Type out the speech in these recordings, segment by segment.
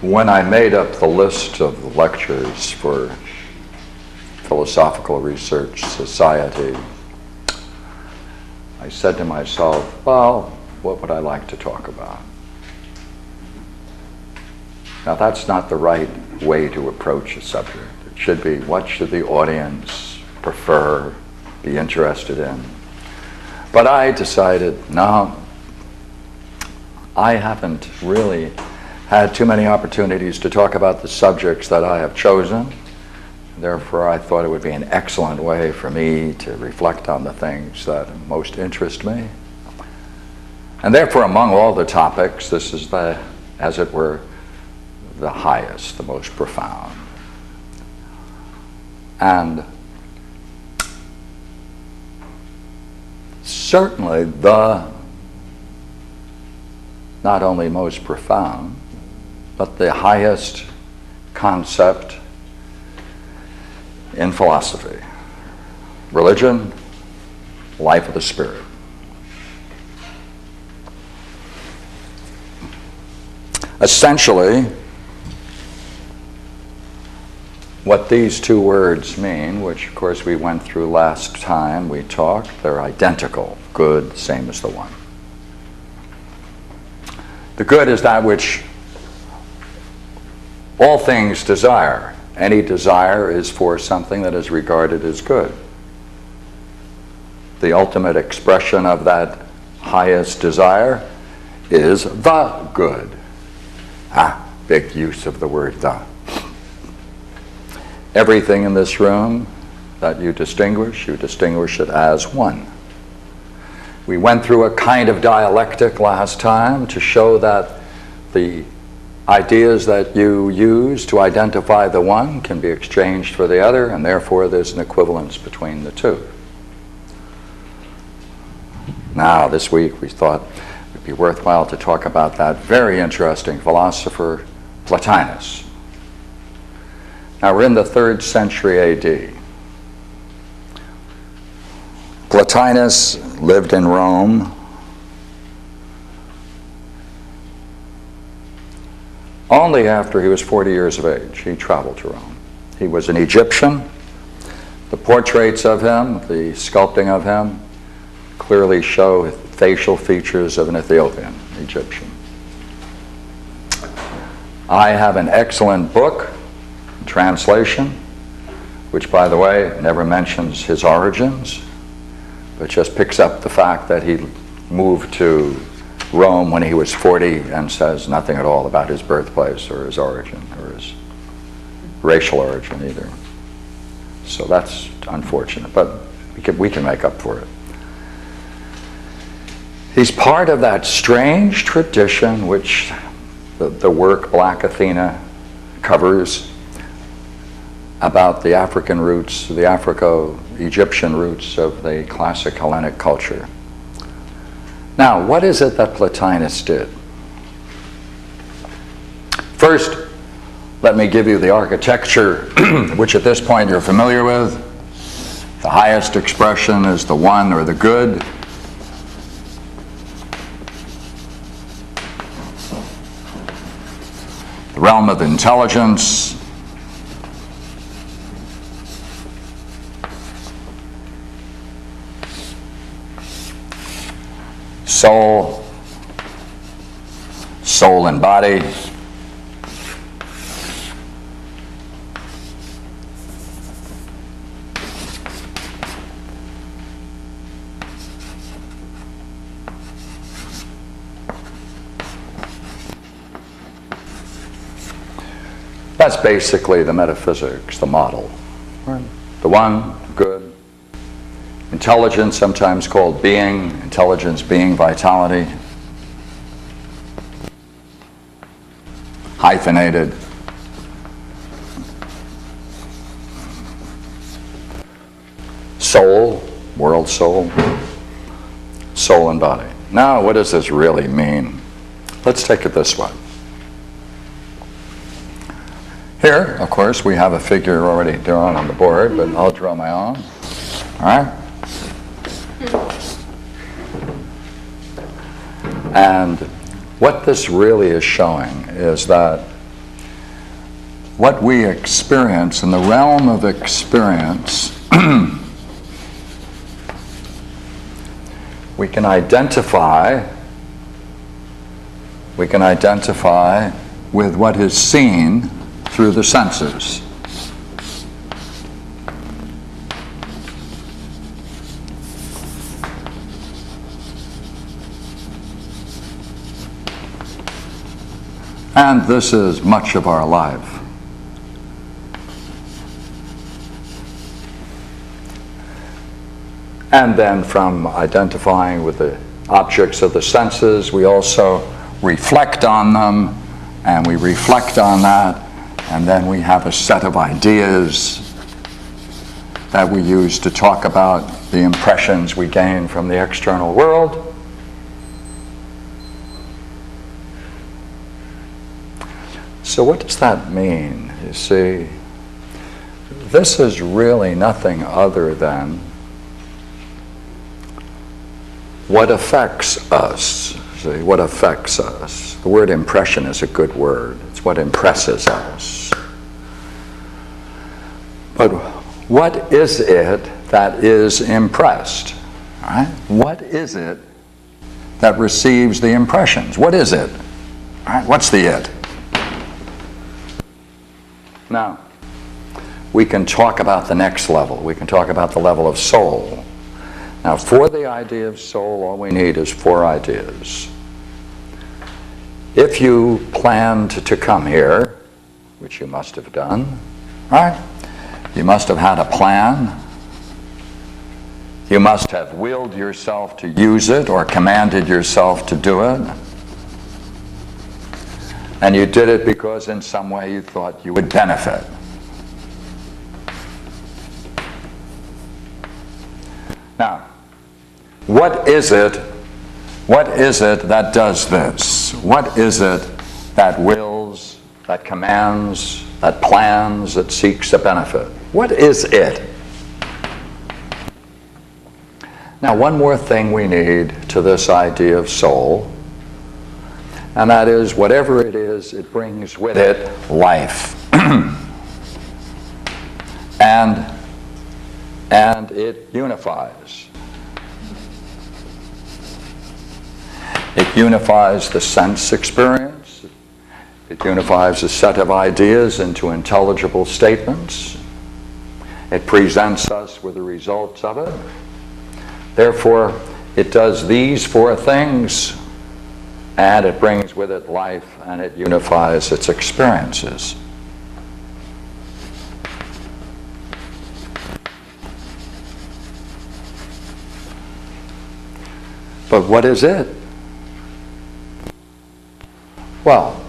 When I made up the list of lectures for Philosophical Research Society, I said to myself, well, what would I like to talk about? Now, that's not the right way to approach a subject. It should be, what should the audience prefer, be interested in? But I decided, no, I haven't really had too many opportunities to talk about the subjects that I have chosen. Therefore, I thought it would be an excellent way for me to reflect on the things that most interest me. And therefore, among all the topics, this is the, as it were, the highest, the most profound. And certainly the not only most profound, but the highest concept in philosophy. Religion, life of the spirit. Essentially, what these two words mean, which of course we went through last time we talked, they're identical. Good, same as the one. The good is that which all things desire. Any desire is for something that is regarded as good. The ultimate expression of that highest desire is the good. Big use of the word the. Everything in this room that you distinguish it as one. We went through a kind of dialectic last time to show that the ideas that you use to identify the one can be exchanged for the other, and therefore there's an equivalence between the two. Now, this week we thought it would be worthwhile to talk about that very interesting philosopher, Plotinus. Now, we're in the 3rd century A.D. Plotinus lived in Rome. Only after he was 40 years of age, he traveled to Rome. He was an Egyptian. The portraits of him, the sculpting of him, clearly show facial features of an Ethiopian Egyptian. I have an excellent book, translation, which, by the way, never mentions his origins, but just picks up the fact that he moved to Rome when he was 40 and says nothing at all about his birthplace or his origin or his racial origin either. So that's unfortunate, but we can make up for it. He's part of that strange tradition which the work Black Athena covers about the African roots, the Afro-Egyptian roots of the classic Hellenic culture. Now, what is it that Plotinus did? First, let me give you the architecture, which at this point you're familiar with. The highest expression is the one or the good. The realm of intelligence. Soul and body. That's basically the metaphysics, the model. Right? The one, good. Intelligence, sometimes called being, intelligence, being, vitality. Hyphenated. Soul, world soul. Soul and body. Now, what does this really mean? Let's take it this way. Here, of course, we have a figure already drawn on the board, but I'll draw my own. All right? And what this really is showing is that what we experience in the realm of experience, we can identify with what is seen through the senses. And this is much of our life. And then from identifying with the objects of the senses, we also reflect on them, and we reflect on that, and then we have a set of ideas that we use to talk about the impressions we gain from the external world. So what does that mean? You see, this is really nothing other than what affects us. See, what affects us. The word impression is a good word. It's what impresses us. But what is it that is impressed? All right? What is it that receives the impressions? What is it? All right? What's the it? Now, we can talk about the next level. We can talk about the level of soul. Now, for the idea of soul, all we need is 4 ideas. If you planned to come here, which you must have done, right? You must have had a plan. You must have willed yourself to use it or commanded yourself to do it. And you did it because in some way you thought you would benefit. Now, what is it that does this? What is it that wills, that commands, that plans, that seeks a benefit? What is it? Now, one more thing we need to this idea of soul, and that is, whatever it is, it brings with it life. and it unifies. It unifies the sense experience. It unifies a set of ideas into intelligible statements. It presents us with the results of it. Therefore, it does these 4 things, and it brings with it life, and it unifies its experiences. But what is it? Well,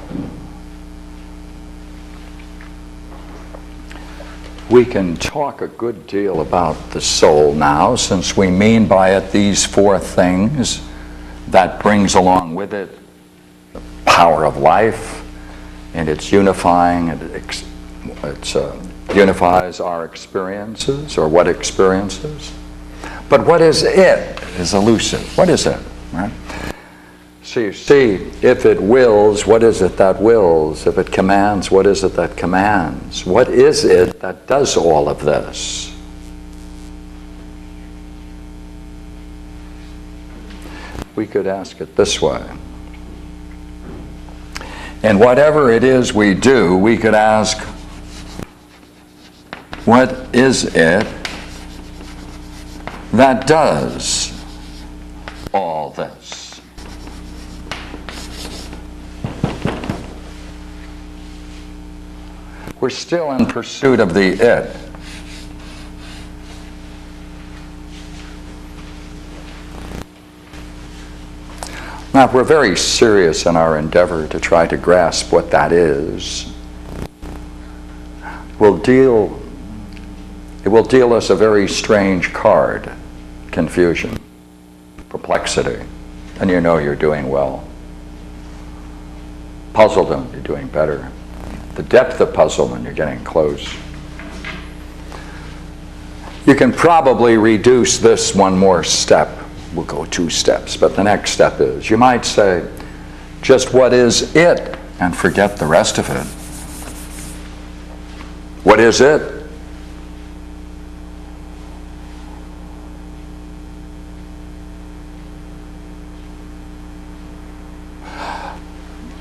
we can talk a good deal about the soul now, since we mean by it these 4 things that brings along with it the power of life, and it's unifying, it unifies our experiences, or what experiences. But what is it is elusive. What is it? Right? So you see, if it wills, what is it that wills? If it commands, what is it that commands? What is it that does all of this? We could ask it this way. And whatever it is we do, we could ask, what is it that does all this? We're still in pursuit of the it. Now, if we're very serious in our endeavor to try to grasp what that is, it will deal us a very strange card: confusion, perplexity, and you know you're doing well. Puzzledom, you're doing better. The depth of puzzlement, you're getting close. You can probably reduce this one more step. We'll go 2 steps, but the next step is, you might say, just what is it, and forget the rest of it. What is it?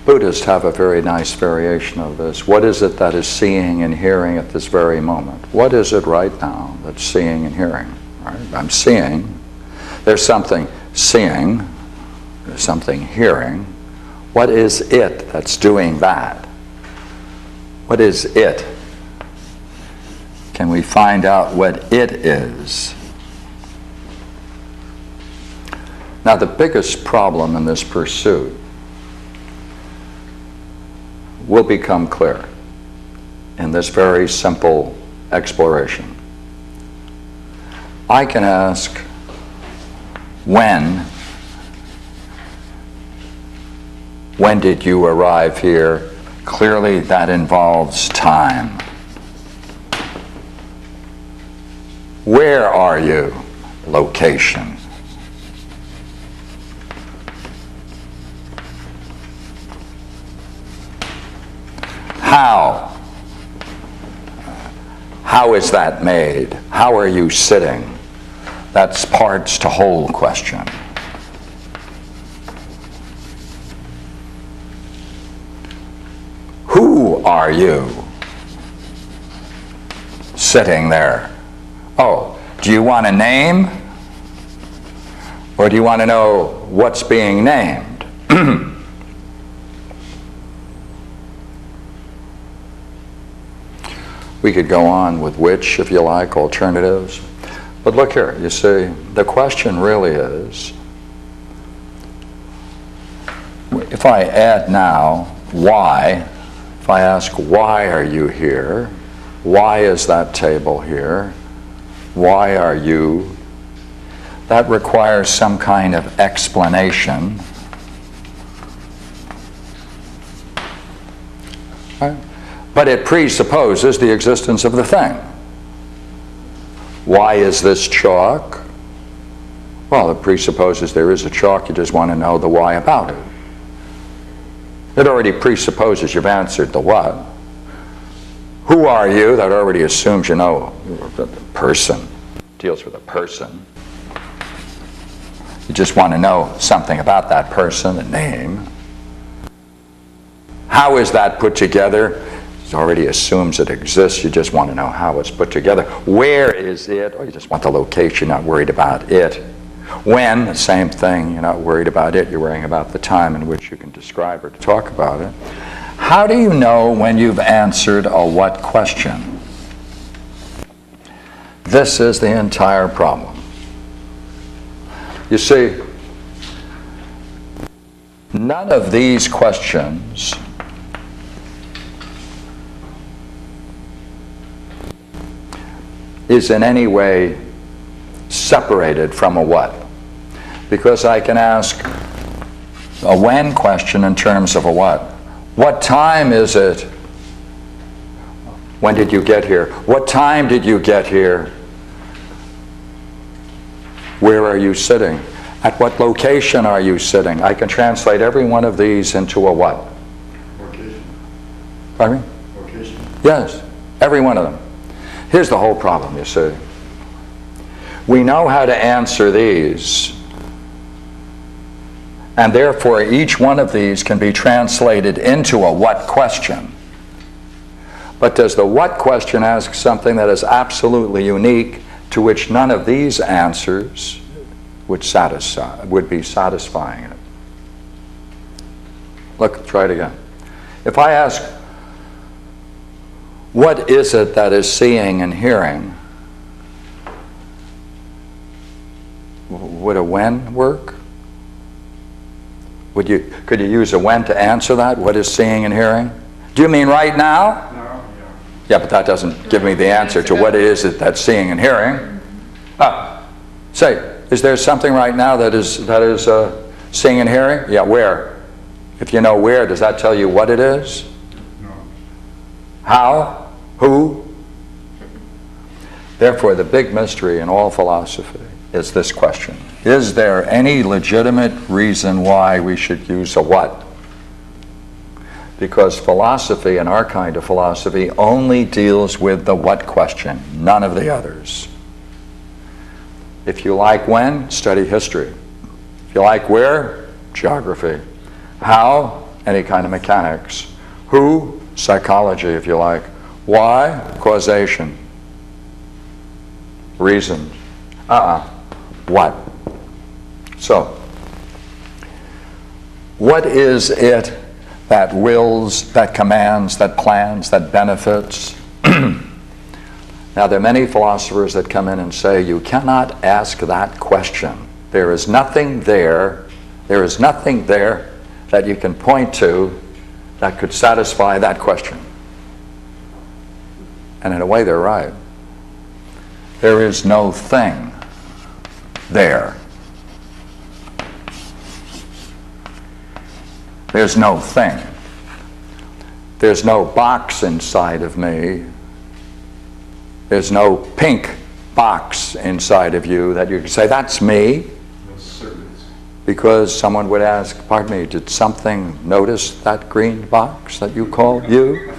Buddhists have a very nice variation of this. What is it that is seeing and hearing at this very moment? What is it right now that's seeing and hearing? Right? I'm seeing. There's something seeing. There's something hearing. What is it that's doing that? What is it? Can we find out what it is? Now, the biggest problem in this pursuit will become clear in this very simple exploration. I can ask, when did you arrive here? Clearly that involves time. Where are you? Location. How? How is that made? How are you sitting? That's parts to whole question. Who are you sitting there? Oh, do you want a name? Or do you want to know what's being named? We could go on with which, if you like, alternatives. But look here, you see, the question really is, if I add now, why, if I ask, why are you here? Why is that table here? Why are you? That requires some kind of explanation. Right? But it presupposes the existence of the thing. Why is this chalk? Well, it presupposes there is a chalk. You just want to know the why about it. It already presupposes you've answered the what. Who are you? That already assumes you know the person. Deals with a person. You just want to know something about that person, a name. How is that put together? It already assumes it exists. You just want to know how it's put together. Where is it? Or you just want the location, not worried about it. When, the same thing. You're not worried about it. You're worrying about the time in which you can describe or talk about it. How do you know when you've answered a what question? This is the entire problem. You see, none of these questions is in any way separated from a what. Because I can ask a when question in terms of a what. What time is it? When did you get here? What time did you get here? Where are you sitting? At what location are you sitting? I can translate every one of these into a what? Location. Pardon me? Location. Yes, every one of them. Here's the whole problem, you see. We know how to answer these, and therefore each one of these can be translated into a what question. But does the what question ask something that is absolutely unique, to which none of these answers would be satisfying it? Look, try it again. If I ask, what is it that is seeing and hearing? Would a when work? Could you use a when to answer that? What is seeing and hearing? Do you mean right now? No. Yeah, but that doesn't give me the answer to what it is that's seeing and hearing. Say, is there something right now that is seeing and hearing? Yeah, where? If you know where, does that tell you what it is? No. How? Who? Therefore, the big mystery in all philosophy is this question. Is there any legitimate reason why we should use a what? Because philosophy, and our kind of philosophy, only deals with the what question, none of the others. If you like when, study history. If you like where, geography. How, any kind of mechanics. Who, psychology if you like. Why, causation. Reason. What? So, what is it that wills, that commands, that plans, that benefits? Now, there are many philosophers that come in and say, you cannot ask that question. There is nothing there that you can point to that could satisfy that question. And in a way, they're right. There is no thing there. There's no thing. There's no box inside of me. There's no pink box inside of you that you can say, that's me. Because someone would ask, pardon me, did something notice that green box that you called you?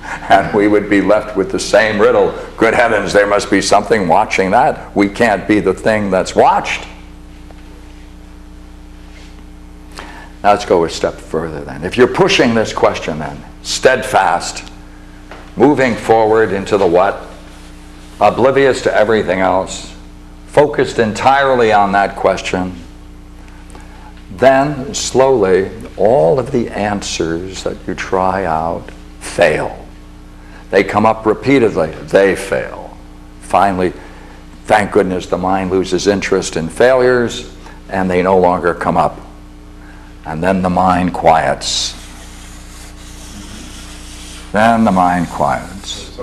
And we would be left with the same riddle. Good heavens, there must be something watching that. We can't be the thing that's watched. Now let's go a step further then. If you're pushing this question then, steadfast, moving forward into the what, oblivious to everything else, focused entirely on that question, then slowly all of the answers that you try out fail. They come up repeatedly, they fail. Finally, thank goodness, the mind loses interest in failures and they no longer come up. And then the mind quiets. Then the mind quiets.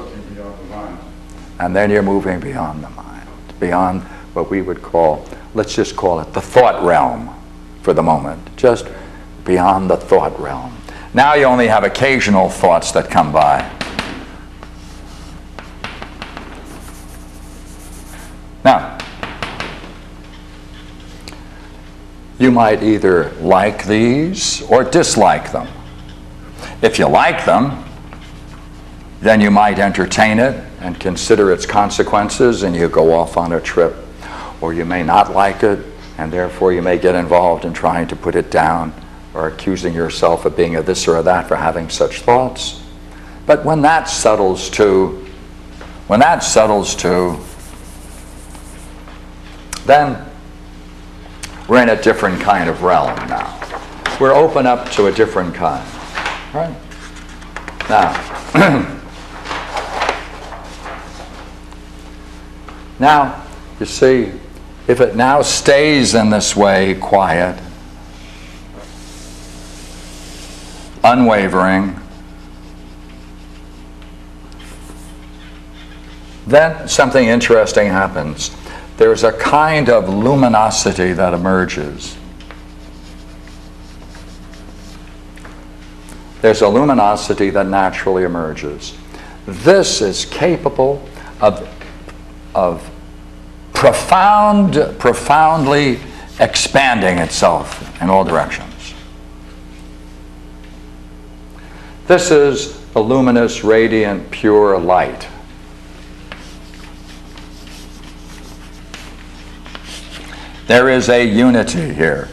And then you're moving beyond the mind, beyond what we would call, let's just call it the thought realm for the moment, just beyond the thought realm. Now you only have occasional thoughts that come by. Now, you might either like these or dislike them. If you like them, then you might entertain it and consider its consequences and you go off on a trip. Or you may not like it and therefore you may get involved in trying to put it down or accusing yourself of being a this or a that for having such thoughts. But when that settles to, then we're in a different kind of realm now. We're open up to a different kind. Right? Now, you see, if it now stays in this way, quiet, unwavering, then something interesting happens. There's a kind of luminosity that emerges. There's a luminosity that naturally emerges. This is capable of profoundly expanding itself in all directions. This is a luminous, radiant, pure light. There is a unity here.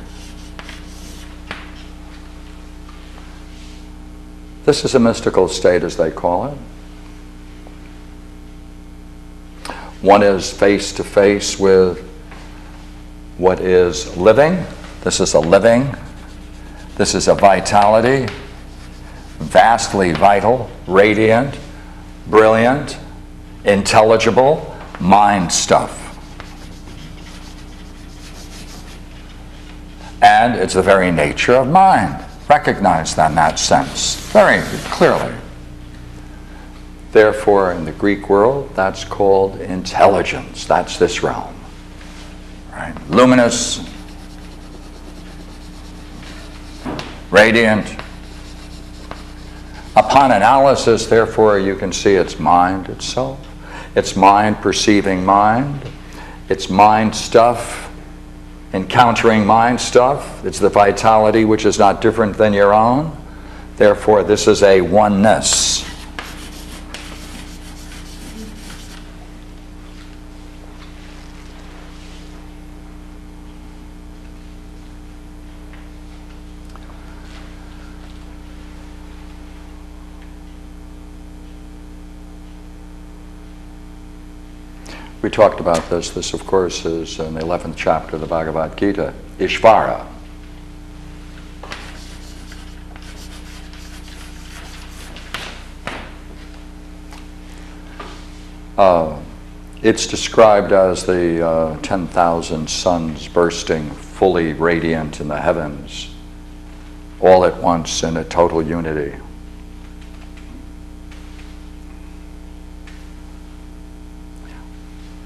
This is a mystical state, as they call it. One is face to face with what is living. This is a living. This is a vitality, vastly vital, radiant, brilliant, intelligible, mind stuff. And it's the very nature of mind. Recognize that in that sense, very clearly. Therefore, in the Greek world, that's called intelligence. That's this realm. Right? Luminous, radiant. Upon analysis, therefore, you can see it's mind itself. It's mind perceiving mind. It's mind stuff encountering mind stuff. It's the vitality which is not different than your own. Therefore, this is a oneness. We talked about this. This, of course, is in the 11th chapter of the Bhagavad Gita, Ishvara. It's described as the 10,000 suns bursting fully radiant in the heavens, all at once in a total unity.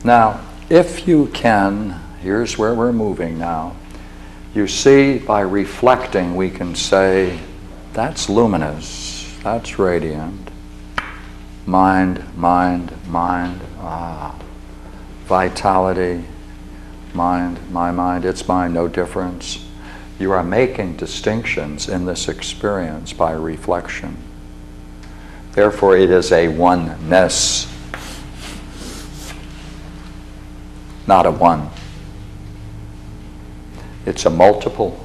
Now, if you can, here's where we're moving now. You see, by reflecting, we can say, that's luminous, that's radiant. Mind, mind, mind, vitality, mind, my mind, it's mine, no difference. You are making distinctions in this experience by reflection. Therefore, it is a oneness, not a one. It's a multiple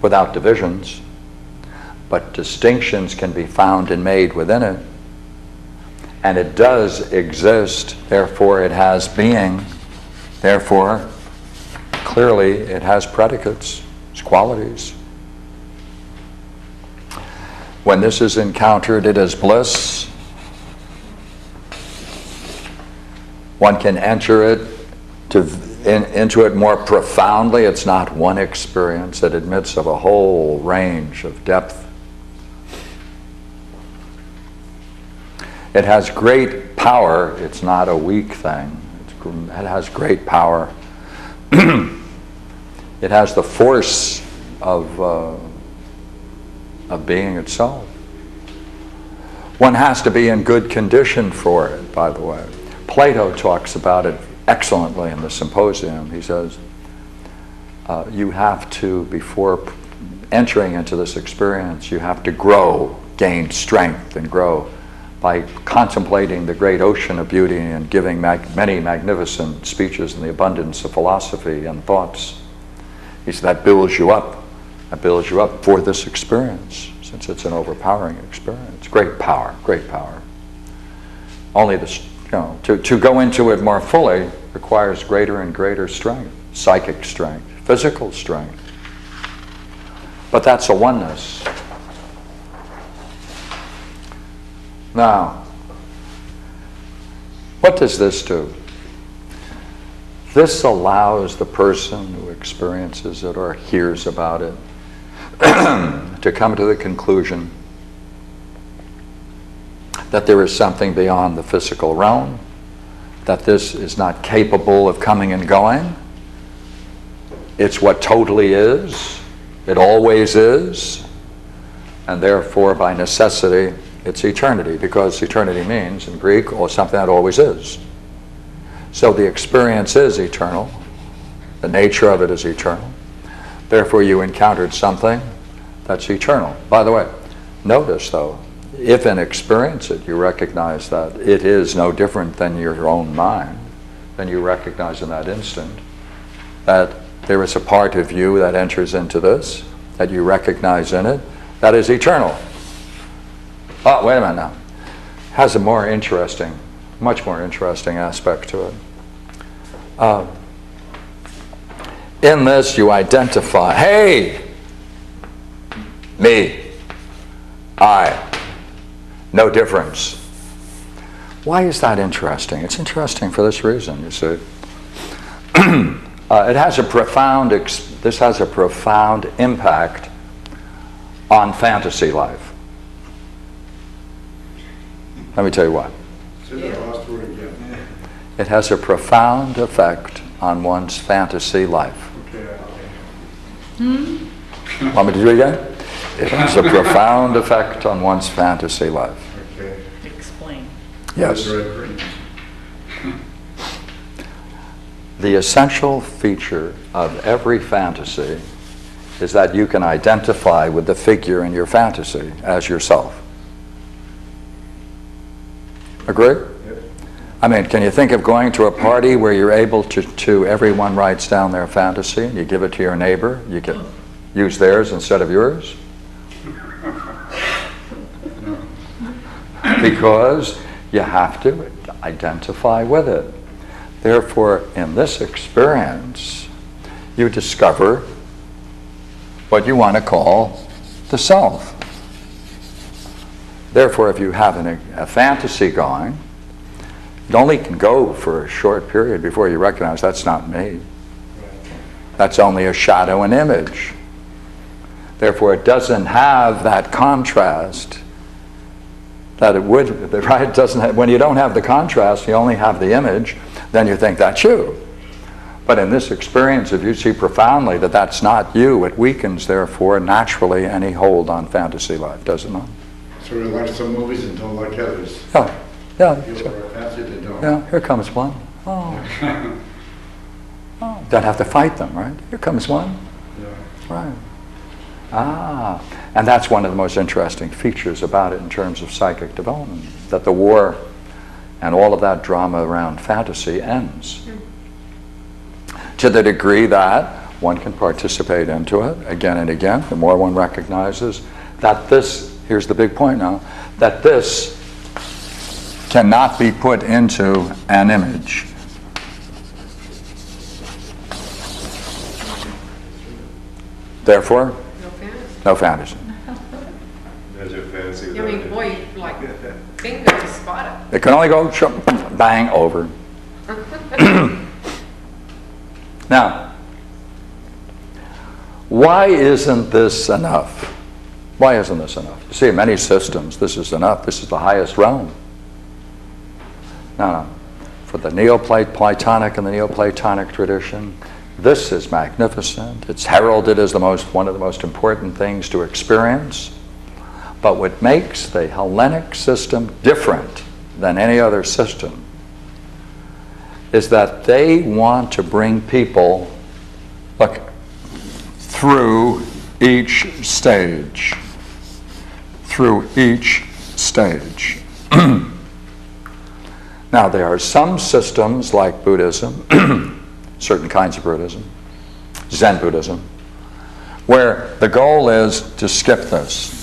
without divisions, but distinctions can be found and made within it. And it does exist, therefore it has being, therefore clearly it has predicates, its qualities. When this is encountered, it is bliss. One can enter it into it more profoundly. It's not one experience. It admits of a whole range of depth. It has great power. It's not a weak thing. It has great power. It has the force of being itself. One has to be in good condition for it, by the way. Plato talks about it excellently in the Symposium. He says, you have to, before entering into this experience, you have to grow, gain strength and grow by contemplating the great ocean of beauty and giving many magnificent speeches in the abundance of philosophy and thoughts. He said that builds you up. That builds you up for this experience, since it's an overpowering experience. Great power, great power. Only this, to go into it more fully requires greater and greater strength, psychic strength, physical strength. But that's a oneness. Now, what does this do? This allows the person who experiences it or hears about it to come to the conclusion that there is something beyond the physical realm, that this is not capable of coming and going. It's what totally is. It always is. And therefore, by necessity, it's eternity, because eternity means, in Greek, something that always is. So the experience is eternal. The nature of it is eternal. Therefore, you encountered something that's eternal. By the way, notice, though, if in experience it, you recognize that it is no different than your own mind, then you recognize in that instant that there is a part of you that enters into this, that you recognize in it, that is eternal. Oh, wait a minute now. Has a more interesting, much more interesting aspect to it. In this you identify, hey, me, I, no difference. Why is that interesting? It's interesting for this reason, you see. It has a profound, this has a profound impact on fantasy life. Let me tell you why. It has a profound effect on one's fantasy life. Want me to do it again? It has a profound effect on one's fantasy life. Okay. Explain. Yes. The essential feature of every fantasy is that you can identify with the figure in your fantasy as yourself. Agree? I mean, can you think of going to a party where you're able to everyone writes down their fantasy and you give it to your neighbor? You can use theirs instead of yours? Because you have to identify with it. Therefore, in this experience, you discover what you want to call the self. Therefore, if you have a fantasy going, it only can go for a short period before you recognize that's not me. That's only a shadow and image. Therefore, it doesn't have that contrast that it would, right? It doesn't have, when you don't have the contrast, you only have the image, then you think that's you. But in this experience, if you see profoundly that that's not you, it weakens, therefore, naturally any hold on fantasy life, does it not? So we like some movies and don't like others. Yeah. People are fancy, they don't. Yeah, here comes one. Oh. Oh, don't have to fight them, right? Here comes one. Yeah. Right. Ah, and that's one of the most interesting features about it in terms of psychic development, that the war and all of that drama around fantasy ends. To the degree that one can participate into it again and again, the more one recognizes that this, here's the big point now, that this cannot be put into an image. Therefore, no fantasy. There's your fantasy. I mean, boy, like, bingo to spot it. It can only go bang over. Now, why isn't this enough? Why isn't this enough? You see, in many systems, this is enough. This is the highest realm. No. For the Neoplatonic and the Neoplatonic tradition, this is magnificent. It's heralded as one of the most important things to experience. But what makes the Hellenic system different than any other system is that they want to bring people, look, through each stage. Through each stage. Now, there are some systems like Buddhism, certain kinds of Buddhism, Zen Buddhism, where the goal is to skip this.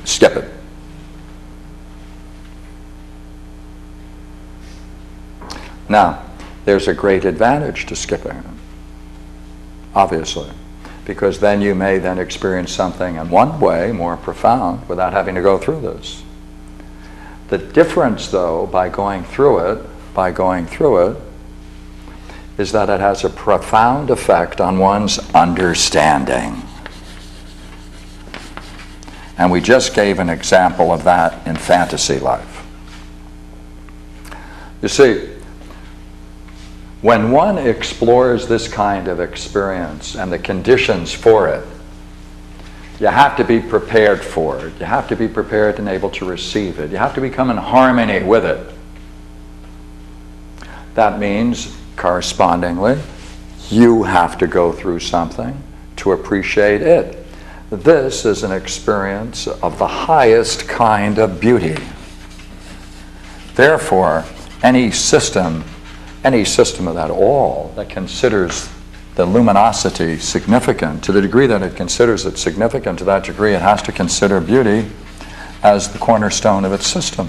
Skip it. Now, there's a great advantage to skipping it, obviously, because then you may then experience something in one way more profound without having to go through this. The difference, though, by going through it, is that it has a profound effect on one's understanding. And we just gave an example of that in fantasy life. You see, when one explores this kind of experience and the conditions for it, you have to be prepared for it. You have to be prepared and able to receive it. You have to become in harmony with it. That means, correspondingly, you have to go through something to appreciate it. This is an experience of the highest kind of beauty. Therefore, any system of that all that considers the luminosity significant, to the degree that it considers it significant, to that degree it has to consider beauty as the cornerstone of its system.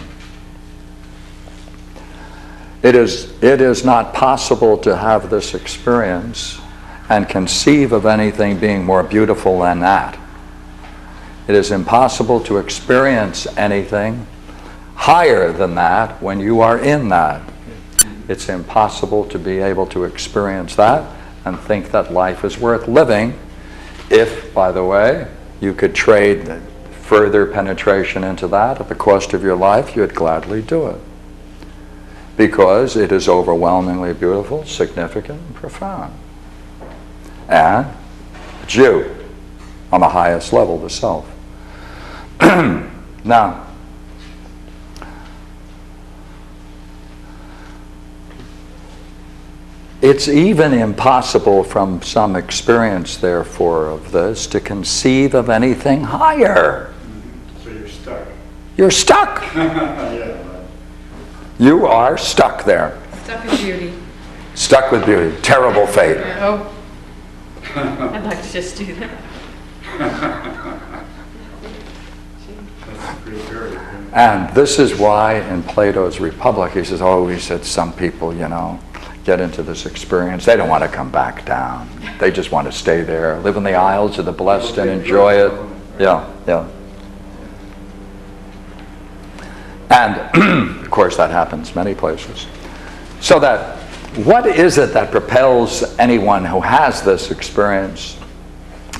It is not possible to have this experience and conceive of anything being more beautiful than that. It is impossible to experience anything higher than that when you are in that. It's impossible to be able to experience that and think that life is worth living if, by the way, you could trade further penetration into that at the cost of your life, you'd gladly do it. Because it is overwhelmingly beautiful, significant, and profound. And it's you on the highest level, the self. Now, It's even impossible from some experience, therefore, of this to conceive of anything higher. So you're stuck. You're stuck. Yeah, right. You are stuck there. Stuck in beauty. Stuck with beauty. Terrible fate. Oh, I'd like to just do that. That's pretty good. And this is why in Plato's Republic, he says, oh, he said, some people, get into this experience. They don't want to come back down. They just want to stay there, live in the Isles of the Blessed and enjoy it. Yeah, yeah. And, of course, that happens many places. So that, what is it that propels anyone who has this experience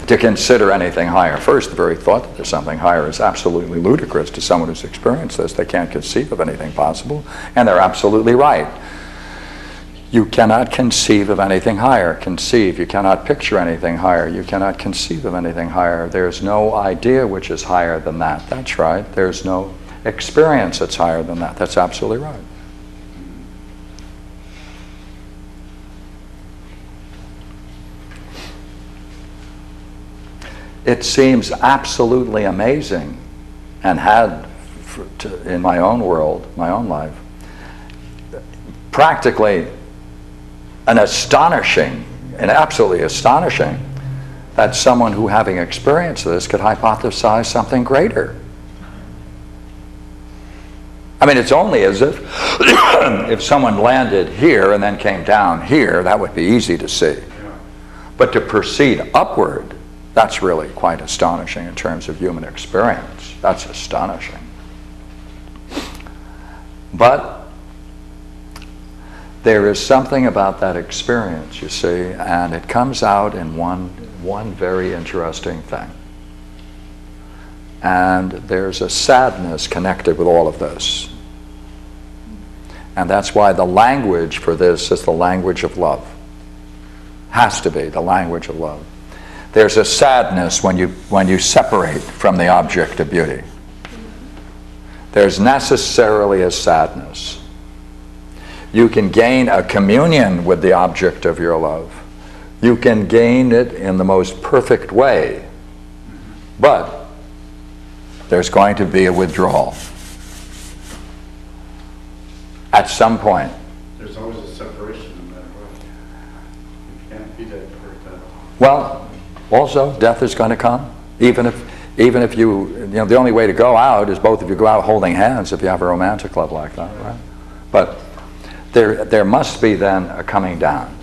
to consider anything higher? First, the very thought that there's something higher is absolutely ludicrous to someone who's experienced this. They can't conceive of anything possible, and they're absolutely right. You cannot conceive of anything higher. You cannot picture anything higher. You cannot conceive of anything higher. There's no idea which is higher than that. That's right. There's no experience that's higher than that. That's absolutely right. It seems absolutely amazing, and had in my own world, my own life, practically absolutely astonishing that someone who, having experienced this, could hypothesize something greater. I mean, it's only as if if someone landed here and then came down here, that would be easy to see. But to proceed upward, that's really quite astonishing in terms of human experience. That's astonishing. But there is something about that experience, you see, and it comes out in one very interesting thing. And there's a sadness connected with all of this. And that's why the language for this is the language of love. Has to be the language of love. There's a sadness when you separate from the object of beauty. There's necessarily a sadness. You can gain a communion with the object of your love. You can gain it in the most perfect way. But there's going to be a withdrawal at some point. There's always a separation no matter what. You can't be that perfect. Well, also death is going to come. Even if you the only way to go out is both of you go out holding hands if you have a romantic love like that, right? But there must be then a coming down,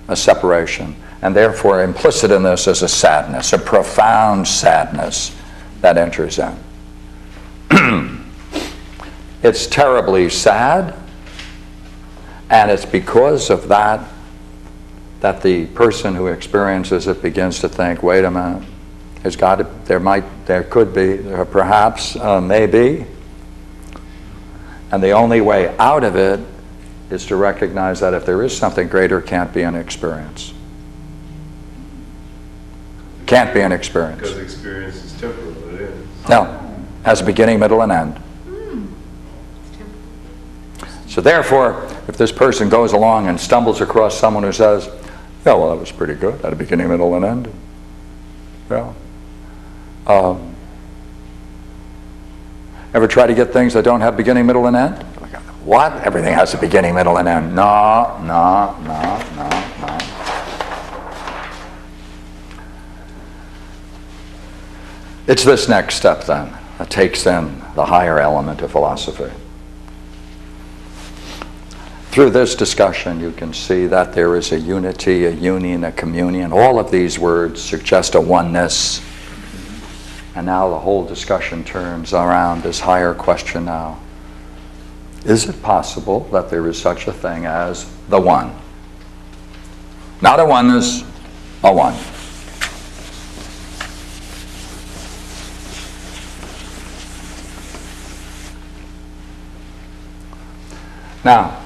a separation, and therefore implicit in this is a sadness, a profound sadness that enters in. It's terribly sad, and it's because of that the person who experiences it begins to think, wait a minute, there could be, perhaps, maybe, and the only way out of it is to recognize that if there is something greater, it can't be an experience. Can't be an experience. Because experience is temporal, it is. No, has a beginning, middle, and end. So therefore, if this person goes along and stumbles across someone who says, yeah, well, that was pretty good, had a beginning, middle, and end. Yeah. Ever try to get things that don't have beginning, middle, and end? What? Everything has a beginning, middle, and end. No. It's this next step then that takes in the higher element of philosophy. Through this discussion, you can see that there is a unity, a union, a communion. All of these words suggest a oneness. And now the whole discussion turns around this higher question now. Is it possible that there is such a thing as the one? Not a oneness, a one. Now,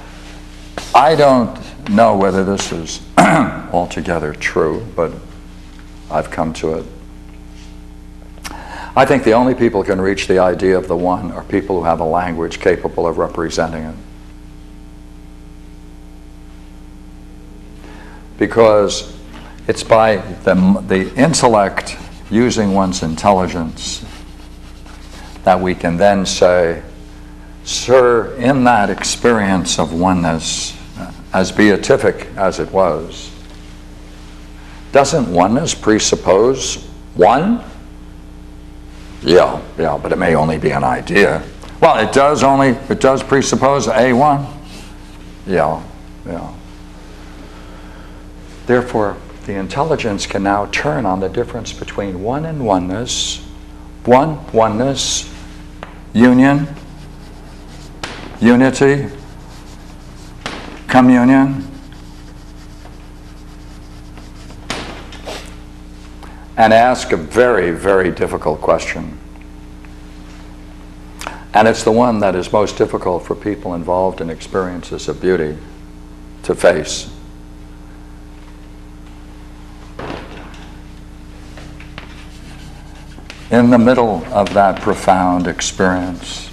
I don't know whether this is altogether true, but I've come to it. I think the only people who can reach the idea of the one are people who have a language capable of representing it. because it's by the intellect using one's intelligence that we can then say, sir, in that experience of oneness, as beatific as it was, doesn't oneness presuppose one? Yeah, but it may only be an idea. Well, it does presuppose a one. Yeah. Therefore, the intelligence can now turn on the difference between one and oneness, oneness, union, unity, communion, and ask a very, very difficult question. And it's the one that is most difficult for people involved in experiences of beauty to face. In the middle of that profound experience,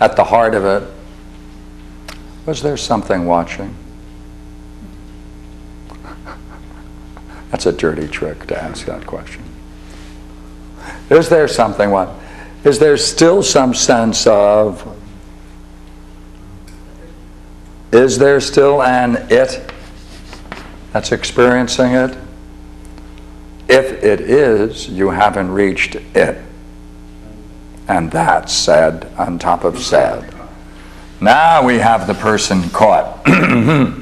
at the heart of it, was there something watching? That's a dirty trick to ask that question. Is there something what? Is there still some sense of, is there still an it that's experiencing it? If it is, you haven't reached it. And that's sad on top of sad. Now we have the person caught. And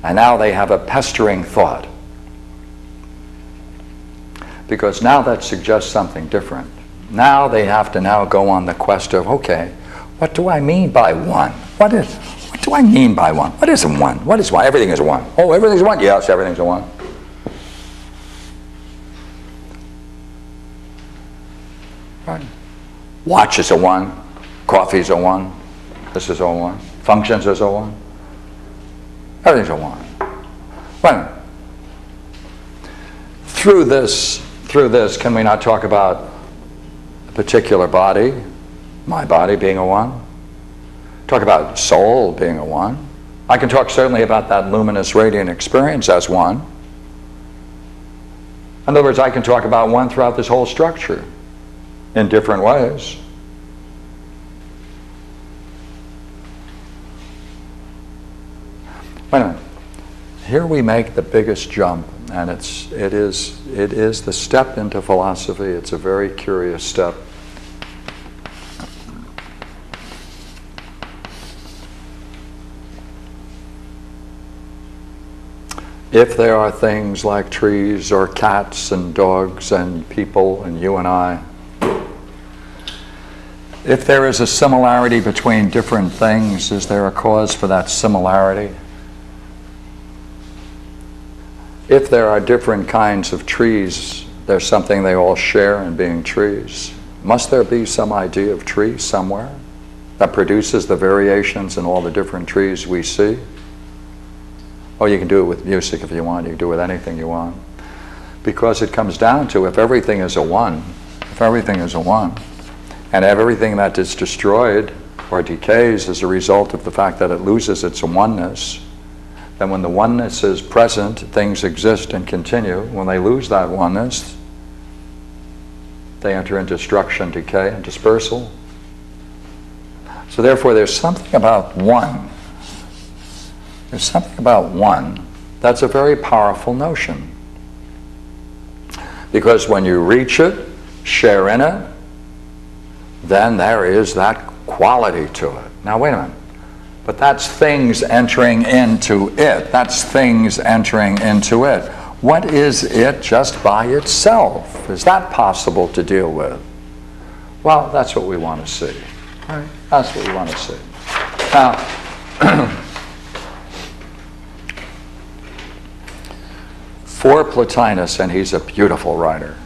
now they have a pestering thought. Because now that suggests something different. Now they have to now go on the quest of, okay, what do I mean by one? What do I mean by one? What is a one? What is one? Everything is a one. Oh, everything's a one? Yes, everything's a one. Right. Watch is a one. Coffee is a one. This is a one. Functions is a one. Everything's a one. Well, through this, can we not talk about a particular body, my body being a one? Talk about soul being a one. I can talk certainly about that luminous radiant experience as one. In other words, I can talk about one throughout this whole structure in different ways. Wait a minute. Here we make the biggest jump, and it is the step into philosophy. It's a very curious step. If there are things like trees or cats and dogs and people and you and I, if there is a similarity between different things, is there a cause for that similarity? If there are different kinds of trees, there's something they all share in being trees. Must there be some idea of tree somewhere that produces the variations in all the different trees we see? Oh, you can do it with music if you want. You can do it with anything you want. Because it comes down to, if everything is a one, and everything that is destroyed or decays as a result of the fact that it loses its oneness, then when the oneness is present, things exist and continue. When they lose that oneness, they enter into destruction, decay, and dispersal. So therefore, there's something about one. There's something about one that's a very powerful notion. Because when you reach it, share in it, then there is that quality to it. Now wait a minute. But that's things entering into it. That's things entering into it. What is it just by itself? Is that possible to deal with? Well, that's what we want to see. Right. That's what we want to see. Now, for Plotinus, and he's a beautiful writer,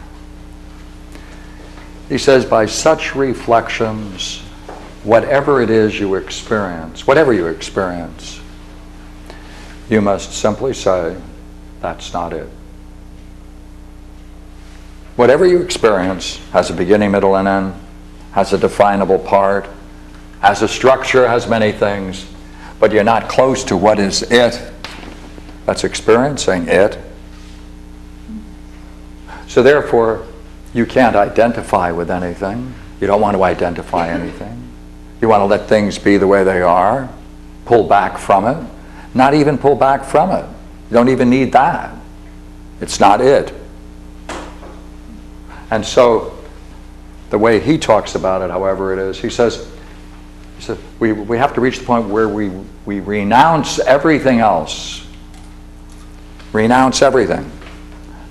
he says, by such reflections, whatever it is you experience, you must simply say, that's not it. Whatever you experience has a beginning, middle, and end, has a definable part, has a structure, has many things, but you're not close to what is it that's experiencing it. So therefore, you can't identify with anything. You don't want to identify anything. You want to let things be the way they are. Pull back from it. Not even pull back from it. You don't even need that. It's not it. And so, the way he talks about it, however it is, he says we have to reach the point where we renounce everything else. Renounce everything.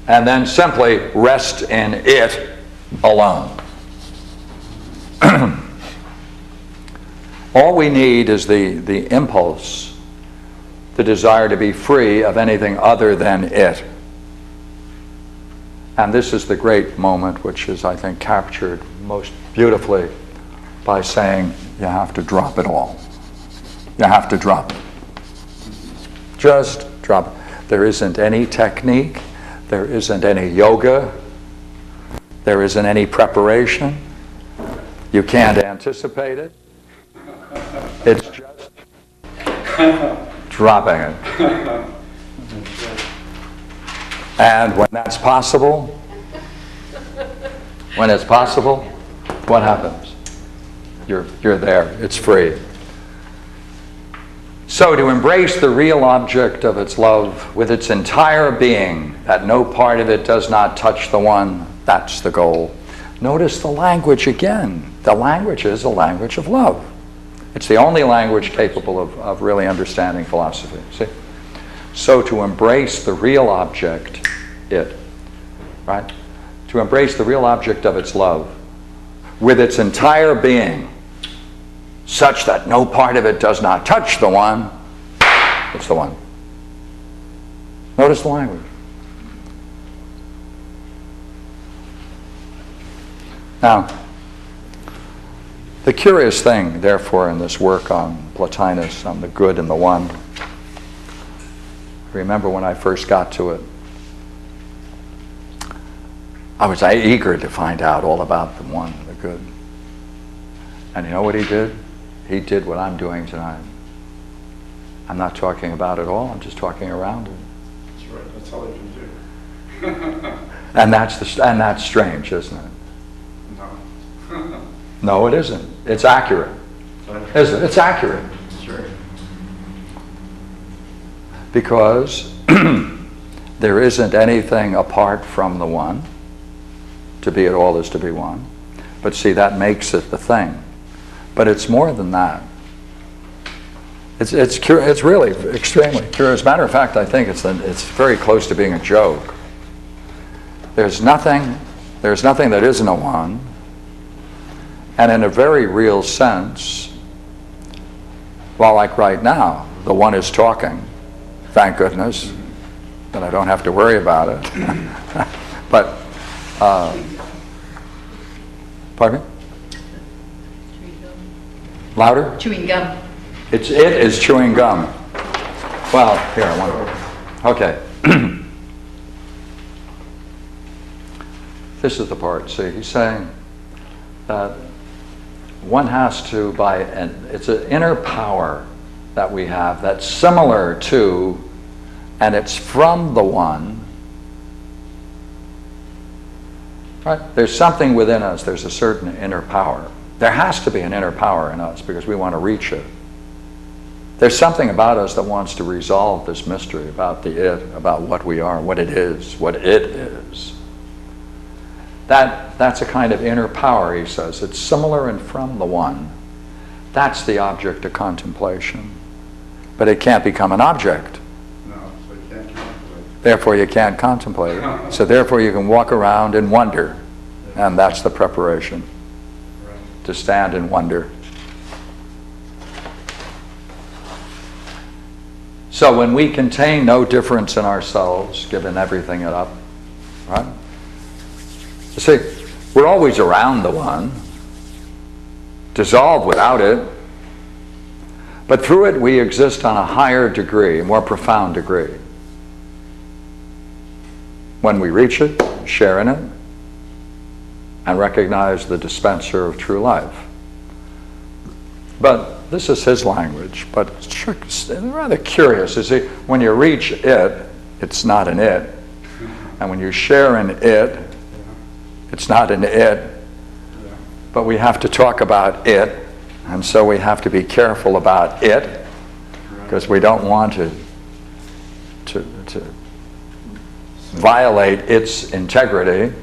And then simply rest in it alone. All we need is the impulse, the desire to be free of anything other than it. And this is the great moment which is, I think, captured most beautifully by saying you have to drop it all. You have to drop it. Just drop it. There isn't any technique. There isn't any yoga. There isn't any preparation. You can't anticipate it. It's just dropping it. And when that's possible, what happens? You're there. It's free. So to embrace the real object of its love with its entire being, that no part of it does not touch the one, that's the goal. Notice the language again. The language is a language of love. It's the only language capable of really understanding philosophy. See? So to embrace the real object, right? To embrace the real object of its love with its entire being, such that no part of it does not touch the one, it's the one. Notice the language. Now, the curious thing, therefore, in this work on Plotinus, on the good and the one, I remember when I first got to it, I was eager to find out all about the one, the good. And you know what he did? He did what I'm doing tonight. I'm not talking about it all, I'm just talking around it. That's right, that's all you can do. And that's strange, isn't it? No. No, it isn't. It's accurate. Isn't it? It's accurate. Sure. Because there isn't anything apart from the one. To be it all is to be one. But see, that makes it the thing. But it's more than that. It's really extremely curious. As a matter of fact, I think it's very close to being a joke. There's nothing that isn't a one. And in a very real sense, well, like right now, the one is talking. Thank goodness that I don't have to worry about it. But, pardon me? Louder? Chewing gum. It is chewing gum. Well, here, I want to. Okay. This is the part. See, he's saying that one has to, it's an inner power that we have that's similar to, and it's from the one. Right? There's something within us, there's a certain inner power. There has to be an inner power in us because we want to reach it. There's something about us that wants to resolve this mystery about the it, about what we are, what it is, what it is. That's a kind of inner power, he says. It's similar and from the one. That's the object of contemplation. But it can't become an object. No, so you can't contemplate. Therefore you can't contemplate it. So therefore you can walk around and wonder. And that's the preparation. Right. To stand and wonder. So when we contain no difference in ourselves, given everything it up, right? You see, we're always around the one, dissolved without it, but through it we exist on a higher degree, a more profound degree. When we reach it, share in it, and recognize the dispenser of true life. But this is his language, but it's rather curious. You see, when you reach it, it's not an it. And when you share an it, it's not an it. But we have to talk about it, and so we have to be careful about it, because we don't want to violate its integrity,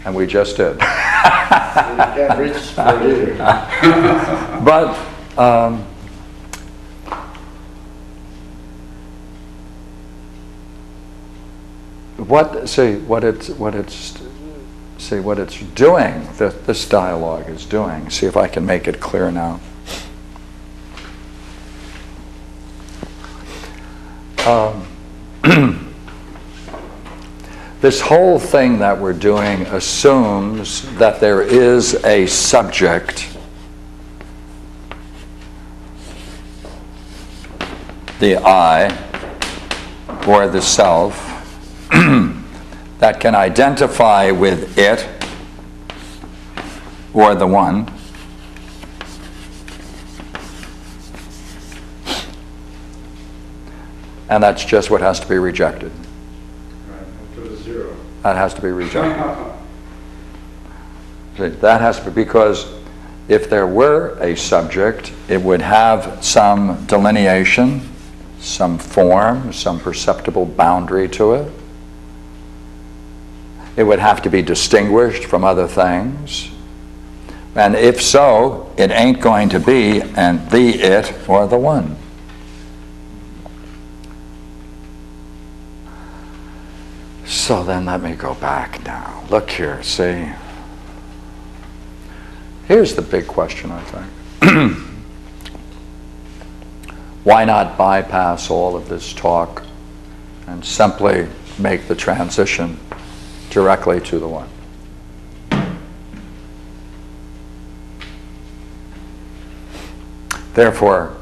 and we just did. You can't reach for it either. But what it's doing, this dialogue is doing. See if I can make it clear now. This whole thing that we're doing assumes that there is a subject, the I, or the self, that can identify with it, or the one, and that's just what has to be rejected. Right, to the zero. That has to be rejected. See, that has to be, because if there were a subject, it would have some delineation, some form, some perceptible boundary to it. It would have to be distinguished from other things. And if so, it ain't going to be the it or the one. So then let me go back now. Look here, see? Here's the big question, I think. Why not bypass all of this talk and simply make the transition directly to the one? Therefore,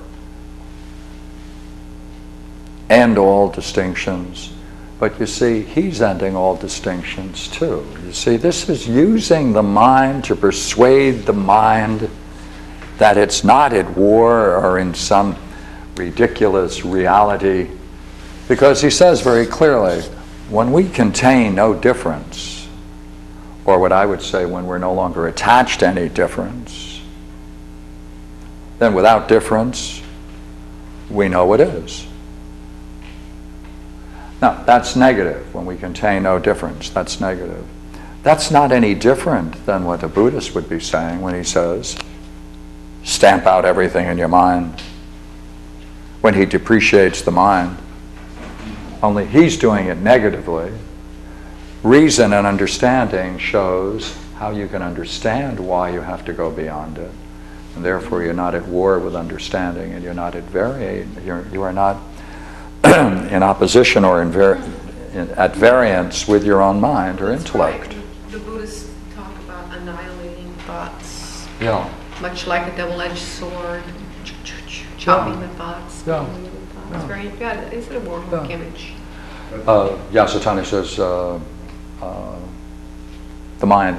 end all distinctions. But you see, he's ending all distinctions too. You see, this is using the mind to persuade the mind that it's not at war or in some ridiculous reality. Because he says very clearly, when we contain no difference, or what I would say, when we're no longer attached to any difference, then without difference, we know what is. Now, that's negative. When we contain no difference, that's negative. That's not any different than what a Buddhist would be saying when he says, stamp out everything in your mind. When he depreciates the mind, only he's doing it negatively. Reason and understanding shows how you can understand why you have to go beyond it. And therefore you're not at war with understanding, and you're not at you are not in opposition or at variance with your own mind or intellect. Right. The Buddhists talk about annihilating thoughts. Yeah. Much like a double-edged sword, chopping the thoughts, Yeah. killing the thoughts. Very, yeah, it's a warhawk image. Yasutani says the mind,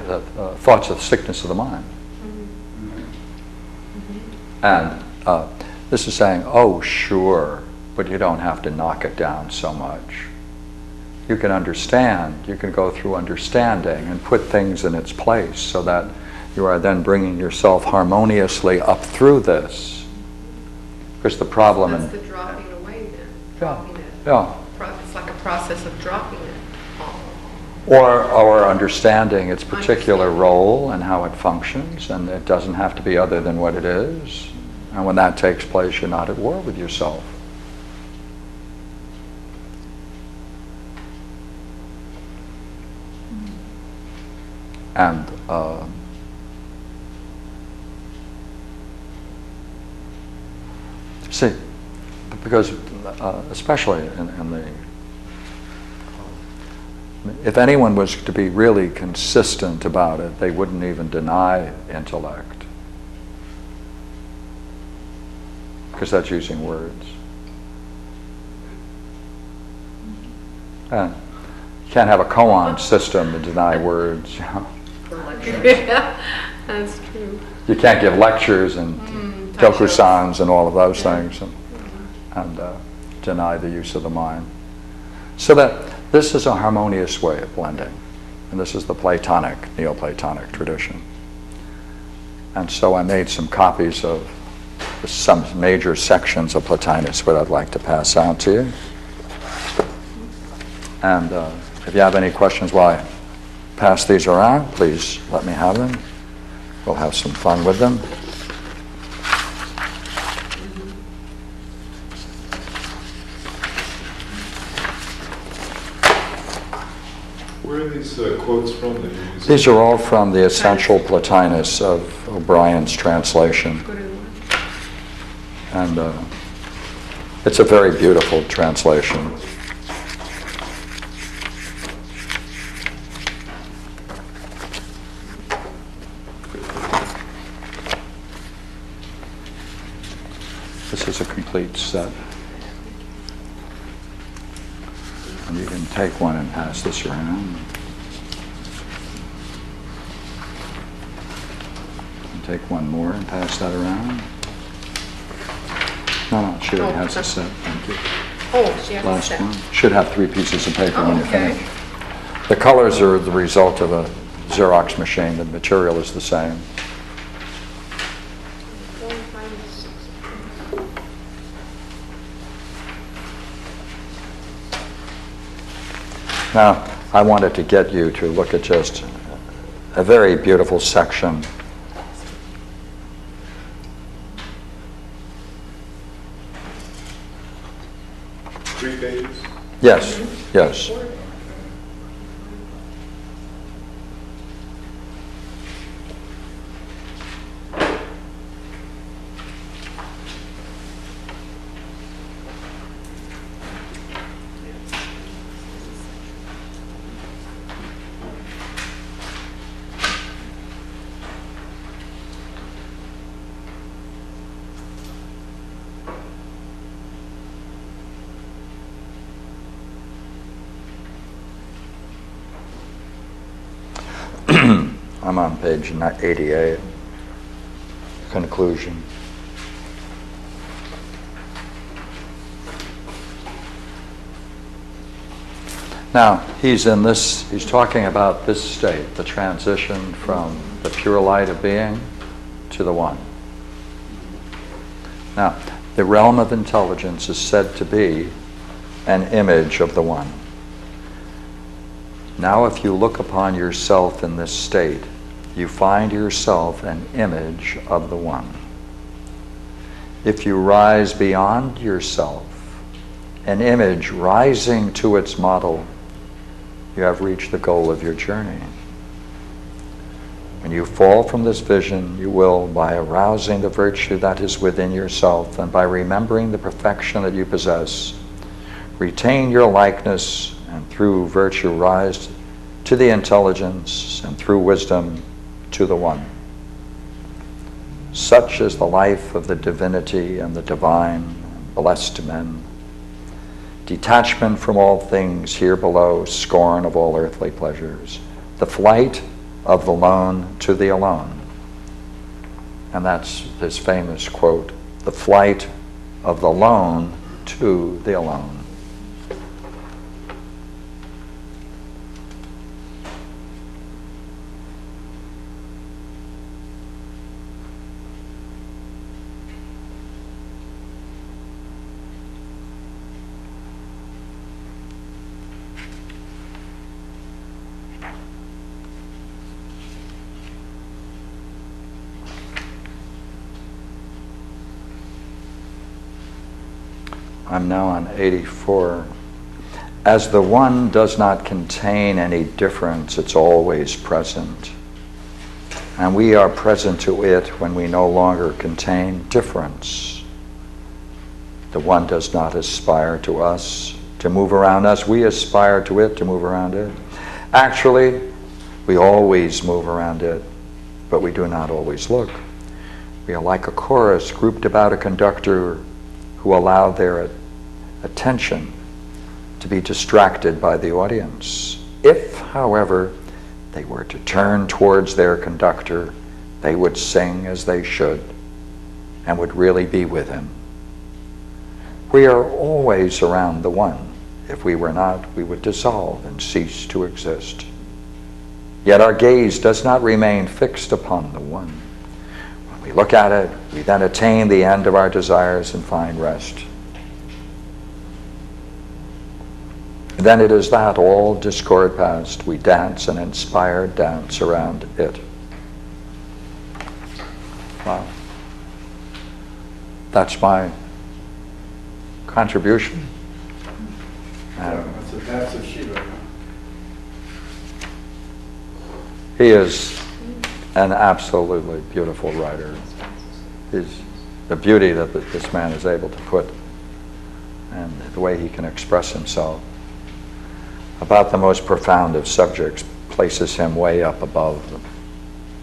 thoughts are the sickness of the mind. And this is saying, oh, sure, but you don't have to knock it down so much. You can understand, you can go through understanding and put things in its place so that you are then bringing yourself harmoniously up through this. Because the problem... That's the dropping away then. Yeah, Dropping it. yeah. It's like a process of dropping it. Or understanding its particular role and how it functions, and it doesn't have to be other than what it is. And when that takes place, you're not at war with yourself. And see, because especially in the, if anyone was to be really consistent about it, they wouldn't even deny intellect, because that's using words. And you can't have a koan system and deny words. You know? Yeah, that's true. You can't give lectures and Gyokusans and all of those things, and deny the use of the mind. So that this is a harmonious way of blending. And this is the Platonic, Neoplatonic tradition. And so I made some copies of some major sections of Plotinus, what I'd like to pass out to you. And if you have any questions while I pass these around, please let me have them. We'll have some fun with them. Where are these quotes from that you're using? These are all from the Essential Plotinus of O'Brien's translation. And it's a very beautiful translation. This is a complete set. And you can take one and pass this around. And take one more and pass that around. No, she already has a set. Thank you. Oh, she has a Last set. one. Should have 3 pieces of paper when you're Okay. finished. The colors are the result of a Xerox machine. The material is the same. Now, I wanted to get you to look at just a very beautiful section. Three pages? Yes, yes. I'm on page 88, conclusion. Now, he's talking about this state, the transition from the pure light of being to the one. Now, the realm of intelligence is said to be an image of the one. Now, if you look upon yourself in this state, you find yourself an image of the one. If you rise beyond yourself, an image rising to its model, you have reached the goal of your journey. When you fall from this vision, you will, by arousing the virtue that is within yourself and by remembering the perfection that you possess, retain your likeness and through virtue rise to the intelligence and through wisdom to the one. Such is the life of the divinity and the divine, blessed men. Detachment from all things here below, scorn of all earthly pleasures. The flight of the lone to the alone. And that's his famous quote, the flight of the lone to the alone. I'm now on 84. As the one does not contain any difference, it's always present. And we are present to it when we no longer contain difference. The one does not aspire to us, to move around us. We aspire to it, to move around it. Actually, we always move around it, but we do not always look. We are like a chorus grouped about a conductor who allow their attention to be distracted by the audience. If, however, they were to turn towards their conductor, they would sing as they should. and would really be with him. We are always around the one. If we were not, we would dissolve and cease to exist. Yet our gaze does not remain fixed upon the one. When we look at it, we then attain the end of our desires and find rest. Then it is that, all discord past, we dance an inspired dance around it. Wow. That's my contribution. That's a passive Shiva. He is an absolutely beautiful writer. The beauty that this man is able to put, and the way he can express himself about the most profound of subjects, places him way up above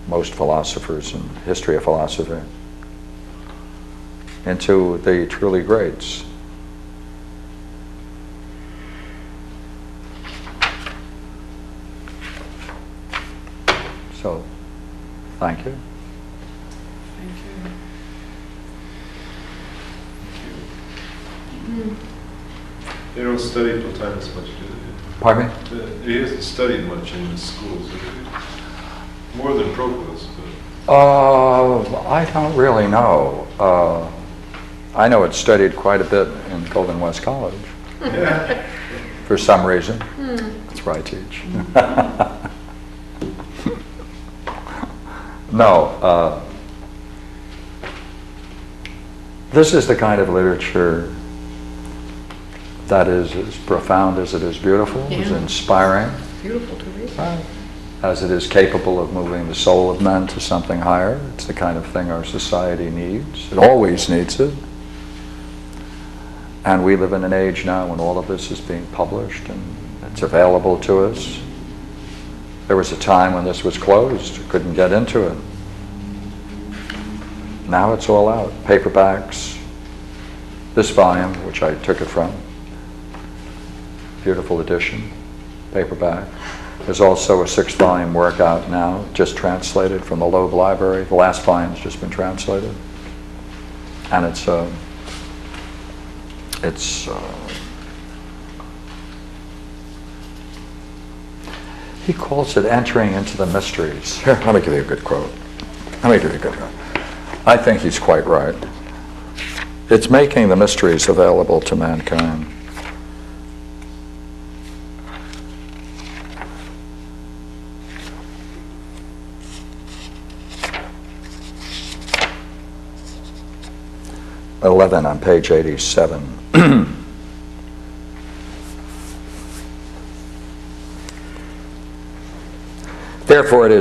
most philosophers in the history of philosophy, into the truly greats. So, thank you. Thank you. They don't study Plotinus much, do they? Pardon me? He hasn't studied much in the schools, more than Proclus. I don't really know. I know it's studied quite a bit in Golden West College. Yeah. For some reason. That's where I teach. No. This is the kind of literature that is as profound as it is beautiful, as Yeah. inspiring, Beautiful to read. as it is capable of moving the soul of men to something higher. It's the kind of thing our society needs. It always needs it. And we live in an age now when all of this is being published and it's available to us. There was a time when this was closed, you couldn't get into it. Now it's all out. Paperbacks. This volume, which I took it from, beautiful edition, paperback. There's also a 6-volume work out now, just translated from the Loeb Library. The last volume's just been translated. And he calls it entering into the mysteries. Here, let me give you a good quote. I think he's quite right. It's making the mysteries available to mankind. (11) on page 87. Therefore, it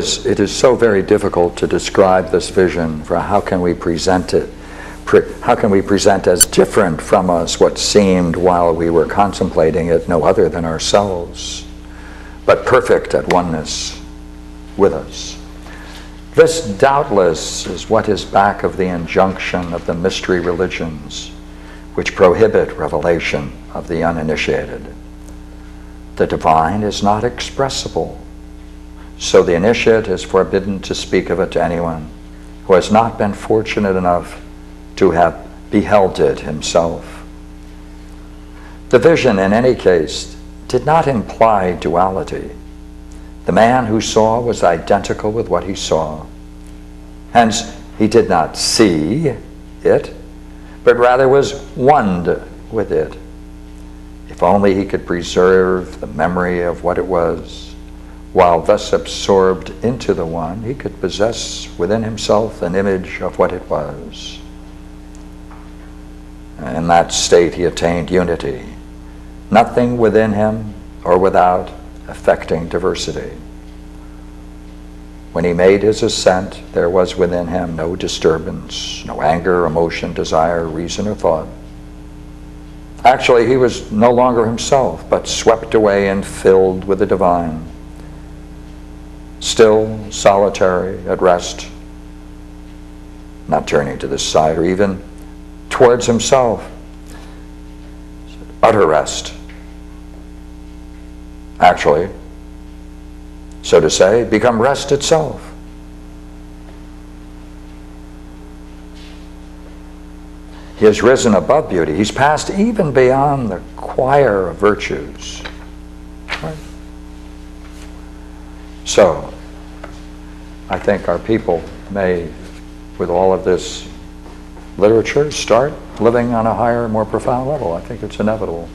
is so very difficult to describe this vision, for how can we present it? How can we present as different from us what seemed while we were contemplating it no other than ourselves, but perfect at oneness with us? This doubtless is what is back of the injunction of the mystery religions, which prohibit revelation of the uninitiated. The divine is not expressible, so the initiate is forbidden to speak of it to anyone who has not been fortunate enough to have beheld it himself. The vision, in any case, did not imply duality. The man who saw was identical with what he saw. Hence, he did not see it, but rather was one with it. If only he could preserve the memory of what it was, while thus absorbed into the one, he could possess within himself an image of what it was. In that state he attained unity, nothing within him or without affecting diversity. When he made his ascent, there was within him no disturbance, no anger, emotion, desire, reason, or thought. Actually, he was no longer himself, but swept away and filled with the divine. Still, solitary, at rest, not turning to this side or even towards himself. Utter rest. Actually, so to say, become rest itself. He has risen above beauty. He's passed even beyond the choir of virtues. Right? So, I think our people may, with all of this literature, start living on a higher, more profound level. I think it's inevitable.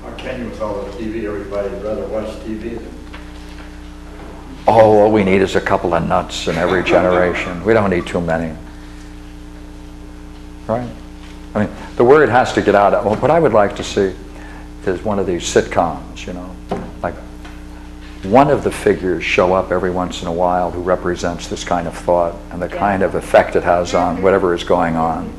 How can you with all the TV? Everybody'd rather watch TV than... Oh, all we need is a couple of nuts in every generation. We don't need too many. Right? I mean, the word has to get out. Well, what I would like to see is one of these sitcoms, you know, like one of the figures show up every once in a while who represents this kind of thought and the kind of effect it has on whatever is going on.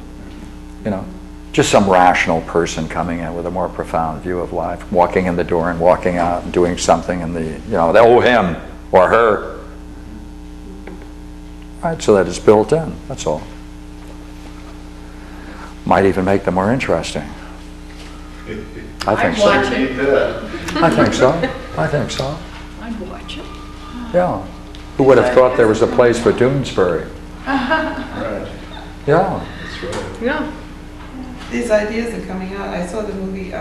You know, just some rational person coming in with a more profound view of life, walking in the door and walking out and doing something in the, you know, him or her. Right, so that it's built in, that's all. Might even make them more interesting. I think so. Watch it. I think so. I think so. I'd watch it. Yeah. Who would have thought there was a place for Doonesbury? Right. Yeah. That's right. Yeah. These ideas are coming out. I saw the movie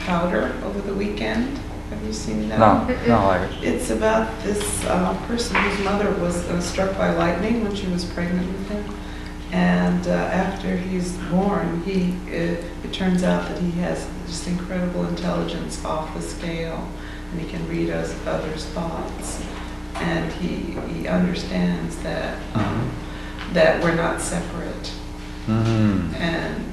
Powder over the weekend. Have you seen that? No. It's about this person whose mother was struck by lightning when she was pregnant with him. And after he's born, it turns out that he has just incredible intelligence off the scale, and he can read others' thoughts, and he understands that that we're not separate. And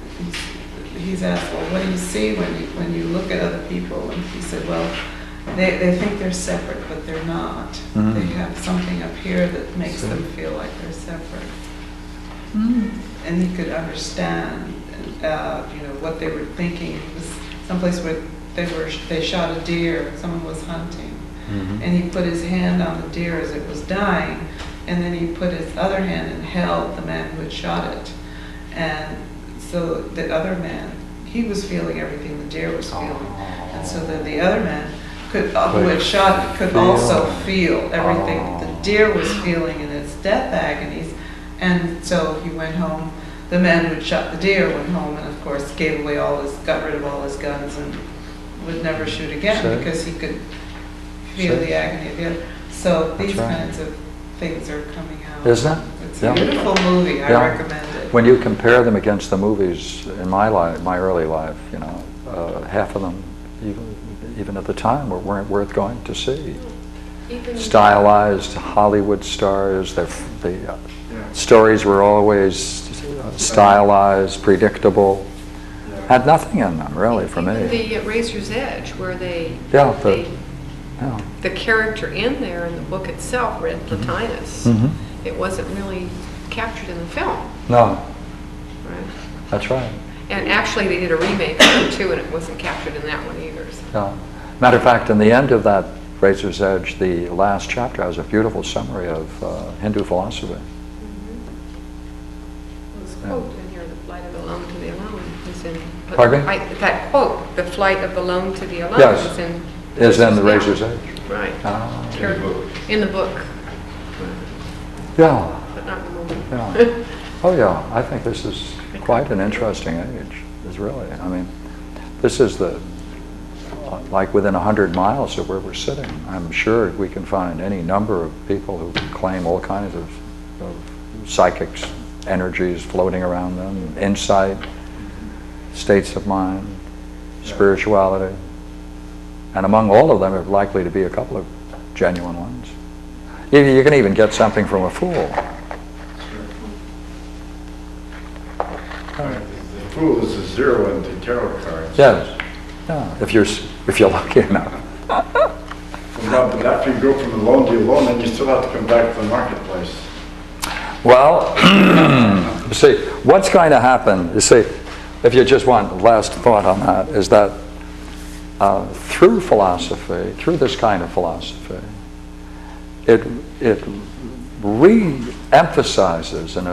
he's asked, well, what do you see when you look at other people? And he said, well, they think they're separate, but they're not. They have something up here that makes them feel like they're separate. And he could understand, what they were thinking. It was someplace where they shot a deer. Someone was hunting, and he put his hand on the deer as it was dying, and then he put his other hand and held the man who had shot it. And so the other man, he was feeling everything the deer was feeling, and so then the other man who had shot it could also feel everything that the deer was feeling in its death agonies. And so he went home. The man who had shot the deer went home and, of course, got rid of all his guns and would never shoot again because he could feel the agony of the other. So these kinds of things are coming out. Isn't it? It's a beautiful movie. I recommend it. When you compare them against the movies in my life, my early life, half of them, even at the time, weren't worth going to see. Stylized Hollywood stars, the stories were always stylized, predictable. Had nothing in them, really, for me. The Razor's Edge, where the character in there in the book itself read Plotinus. It wasn't really captured in the film. No. Right. That's right. And actually, they did a remake of it too, and it wasn't captured in that one either. So. Yeah. Matter of fact, in the end of that Razor's Edge, the last chapter has a beautiful summary of Hindu philosophy. This quote in here, the flight of the lone to the alone, is in. Pardon me? That quote, the flight of the lone to the alone, Yes. Is in the Razor's Edge. Right. In the book. In the book, Yeah. but not in the movie. Yeah. Oh yeah, I think this is quite an interesting age. It's really, I mean, this is like within 100 miles of where we're sitting. I'm sure we can find any number of people who claim all kinds of psychic energies floating around them, insight, states of mind, spirituality. And among all of them, there are likely to be a couple of genuine ones. You can even get something from a fool. The fool is a zero into tarot cards. Yes. Yeah. If you're lucky enough. But after you go from the loan to the loan, then you still have to come back to the marketplace. Well, you see, what's going to happen, you see, if you just want last thought on that, is that through philosophy, through this kind of philosophy, it re-emphasizes in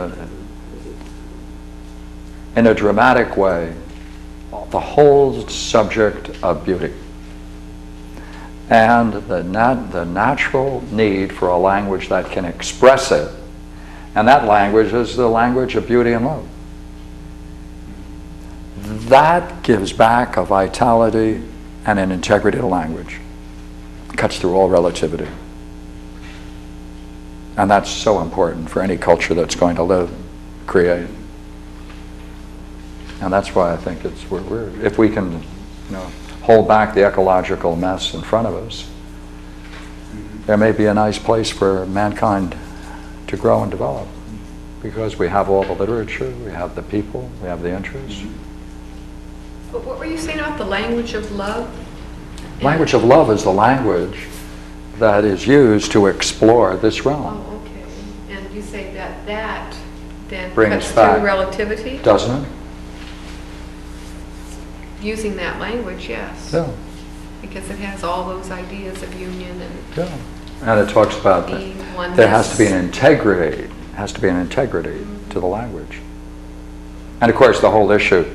a dramatic way the whole subject of beauty and the natural need for a language that can express it, and that language is the language of beauty and love. that gives back a vitality and an integrity to language. Cuts through all relativity. And that's so important for any culture that's going to live, create. And that's why I think if we can, hold back the ecological mess in front of us, there may be a nice place for mankind to grow and develop, because we have all the literature, we have the people, we have the interests. But what were you saying about the language of love? Language of love is the language that is used to explore this realm. Oh, okay. And you say that then Brings cuts back. through relativity? Doesn't it? Using that language, yes. Yeah. Because it has all those ideas of union and Yeah. And it talks about that being oneness. there has to be an integrity, to the language. And of course, the whole issue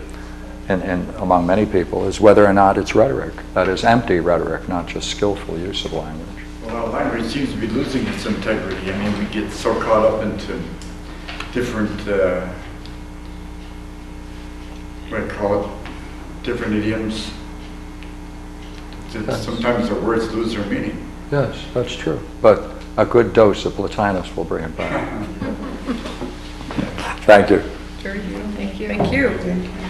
among many people is whether or not it's rhetoric. That is empty rhetoric, not just skillful use of language. Well, our language seems to be losing its integrity. I mean, we get so caught up into different, what do you call it, different idioms. Yes. Sometimes the words lose their meaning. Yes, that's true. But a good dose of Plotinus will bring it back. Thank you. Thank you. Thank you. Thank you.